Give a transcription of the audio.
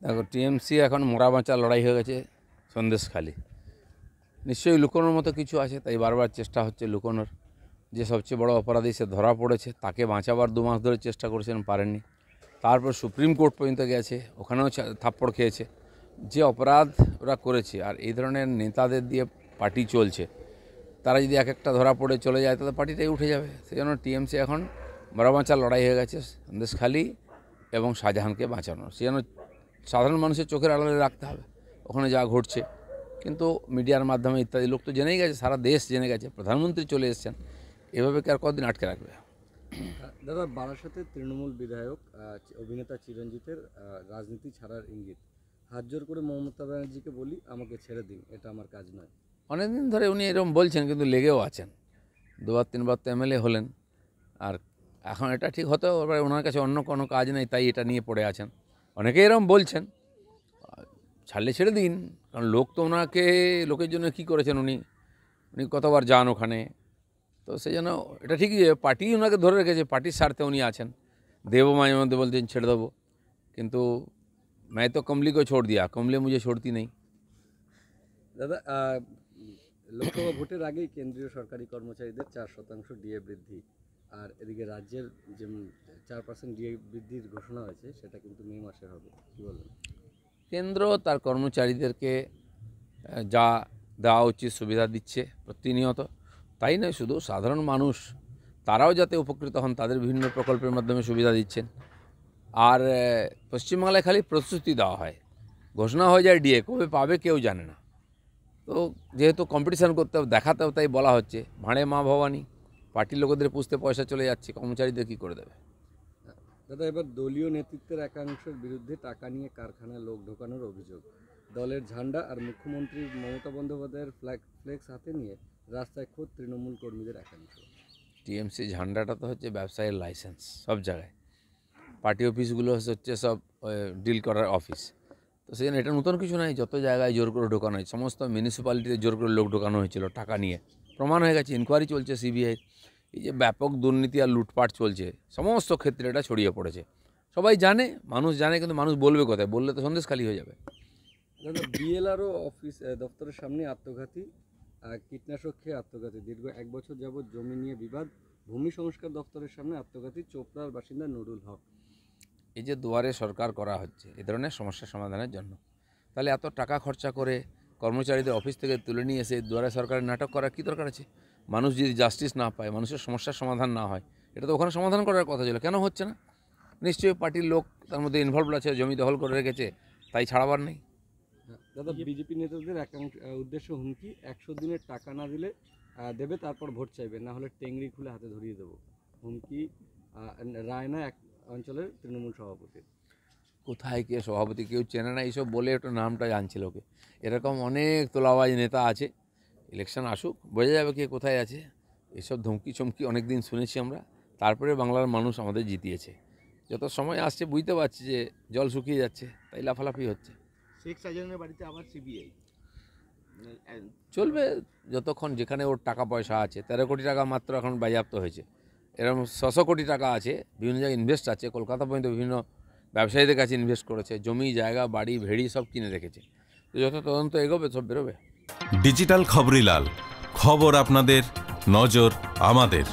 দেখো, টিএমসি এখন মরা বাঁচা লড়াই হয়ে গেছে সন্দেশখালি। নিশ্চয়ই লুকোনোর মতো কিছু আছে, তাই বারবার চেষ্টা হচ্ছে লুকোনোর। যে সবচেয়ে বড় অপরাধী সে ধরা পড়েছে, তাকে বাঁচাবার 2 মাস ধরে চেষ্টা করেছেন, পারেননি। তারপর সুপ্রিম কোর্ট পর্যন্ত গেছে, ওখানেও থাপ্পড় খেয়েছে। যে অপরাধ ওরা করেছে, আর এই ধরনের নেতাদের দিয়ে পার্টি চলছে, তারা যদি এক একটা ধরা পড়ে চলে যায় তাহলে পার্টিটাই উঠে যাবে। সেই জন্য টিএমসি এখন মরা বাঁচার লড়াই হয়ে গেছে সন্দেশখালি এবং শাহজাহানকে বাঁচানো। সেই জন্য সাধারণ মানুষের চোখের আড়ালে রাখতে হবে ওখানে যা ঘটছে। কিন্তু মিডিয়ার মাধ্যমে ইত্যাদি লোক তো জেনেই গেছে, সারা দেশ জেনে গেছে, প্রধানমন্ত্রী চলে এসেছেন। এভাবে কি আর কতদিন আটকে রাখবে? দাদা, বারাসতের তৃণমূল বিধায়ক অভিনেতা চিরঞ্জিতের রাজনীতি ছাড়ার ইঙ্গিত। হাত জোর করে মমতা ব্যানার্জিকে বলি, আমাকে ছেড়ে দিন, এটা আমার কাজ নয়। অনেকদিন ধরে উনি এরকম বলছেন, কিন্তু লেগেও আছেন। 2-3 বার তো এমএলএ হলেন, আর এখন এটা ঠিক হতে পারে ওনার কাছে অন্য কোনো কাজ নেই, তাই এটা নিয়ে পড়ে আছেন। অনেকে এরকম বলছেন, ছাড়লে ছেড়ে দিন, কারণ লোক তো ওনাকে, লোকের জন্য কী করেছেন উনি, উনি কতবার যান ওখানে। তো সেই জন্য এটা ঠিকই যে পার্টি ওনাকে ধরে রেখেছে, পার্টির স্বার্থে উনি আছেন। দেবও মাঝে মধ্যে বলছেন ছেড়ে দেবো, কিন্তু मैं तो कमली को छोड़ दिया, कमली मुझे छोड़ती नहीं। দাদা, লোকসভা ভোটের আগেই কেন্দ্রীয় সরকারি কর্মচারীদের 4% ডিএ বৃদ্ধি, আর এদিকে রাজ্যের যে 4% ডিএ বৃদ্ধির ঘোষণা হয়েছে, সেটা কিন্তু মে মাসে হবে। কী বলবেন? কেন্দ্র তার কর্মচারীদেরকে যা দেওয়া উচিত সুবিধা দিচ্ছে প্রতিনিয়ত। তাই নয়, শুধু সাধারণ মানুষ তারাও যাতে উপকৃত হন, তাদের বিভিন্ন প্রকল্পের মাধ্যমে সুবিধা দিচ্ছেন। আর পশ্চিমবাংলায় খালি প্রতিশ্রুতি দেওয়া হয়, ঘোষণা হয়ে যায় ডিএ, কবে পাবে কেউ জানে না। তো যেহেতু কম্পিটিশান করতে হবে, দেখাতে হবে, তাই বলা হচ্ছে। ভাঁড়ে মা ভবানী, পার্টির লোকেদের পুষতে পয়সা চলে যাচ্ছে, কর্মচারীদের কী করে দেবে? দাদা, এবার দলীয় নেতৃত্বের একাংশের বিরুদ্ধে টাকা নিয়ে কারখানায় লোক ঢোকানোর অভিযোগ। দলের ঝান্ডা আর মুখ্যমন্ত্রী মমতা বন্দ্যোপাধ্যায়ের ফ্লেক্স হাতে নিয়ে রাস্তায় খোদ তৃণমূল কর্মীদের একাংশ। টিএমসি ঝান্ডাটা তো হচ্ছে ব্যবসায়ের লাইসেন্স সব জায়গায়। পার্টি অফিসগুলো হচ্ছে সব ডিল করার অফিস। তো সেই জন্য এটা নতুন কিছু নাই, যত জায়গায় জোর করে ঢোকানো হয়, সমস্ত মিউনিসিপ্যালিটিতে জোর করে লোক ঢোকানো হয়েছিল টাকা নিয়ে, প্রমাণ হয়ে গেছে, ইনকোয়ারি চলছে সিবিআই। এই যে ব্যাপক দুর্নীতি আর লুটপাট চলছে, সমস্ত ক্ষেত্রে এটা ছড়িয়ে পড়েছে। সবাই জানে, মানুষ জানে, কিন্তু মানুষ বলবে কোথায়? বললে তো সন্দেশখালি হয়ে যাবে। দাদা, বিএলআরও অফিস দপ্তরের সামনে আত্মঘাতী, কীটনাশক খেয়ে আত্মঘাতী। দীর্ঘ 1 বছর যাবৎ জমি নিয়ে বিবাদ। ভূমি সংস্কার দপ্তরের সামনে আত্মঘাতী চোপড়ার বাসিন্দা নুরুল হক। এই যে দুয়ারে সরকার করা হচ্ছে এ ধরনের সমস্যা সমাধানের জন্য, তাহলে এত টাকা খরচা করে কর্মচারীদের অফিস থেকে তুলে নিয়ে এসে দুয়ারে সরকারের নাটক করার কী দরকার আছে? মানুষ যদি জাস্টিস না পায়, মানুষের সমস্যার সমাধান না হয়, এটা তো ওখানে সমাধান করার কথা ছিল, কেন হচ্ছে না? নিশ্চয়ই পার্টির লোক তার মধ্যে ইনভলভ আছে, জমি দখল করে রেখেছে, তাই ছাড়াবার নেই। দাদা, বিজেপি নেতাদের একাংশ উদ্দেশ্য হুমকি, 100 দিনের টাকা না দিলে দেবে, তারপর ভোট চাইবে, না হলে টেংরি খুলে হাতে ধরিয়ে দেবো। হুমকি রায়না এক অঞ্চলের তৃণমূল সভাপতি। কোথায় কে সভাপতি কেউ চেনে না, এইসব বলে একটু নামটা জানছিল ওকে। এরকম অনেক তোলাবাজ নেতা আছে, ইলেকশন আসুক বোঝা যাবে কে কোথায় আছে। এসব ধমকি চমকি অনেক দিন শুনেছি আমরা, তারপরে বাংলার মানুষ আমাদের জিতিয়েছে। যত সময় আসছে বুঝতে পারছি যে জল শুকিয়ে যাচ্ছে, তাই লাফালাফি হচ্ছে। শেখ শাহজাহানের বাড়িতে আবার সিবিআই চলবে যতক্ষণ যেখানে ওর টাকা পয়সা আছে। 13 কোটি টাকা মাত্র এখন বাজেয়াপ্ত হয়েছে, এরকম 600 কোটি টাকা আছে, বিভিন্ন জায়গায় ইনভেস্ট আছে, কলকাতা পর্যন্ত বিভিন্ন ব্যবসায়ীদের কাছে ইনভেস্ট করেছে, জমি জায়গা বাড়ি ভেড়ি সব কিনে রেখেছে। তো যত তদন্ত এগোবে সব বেরোবে। ডিজিটাল খবরিলাল, খবর আপনাদের, নজর আমাদের।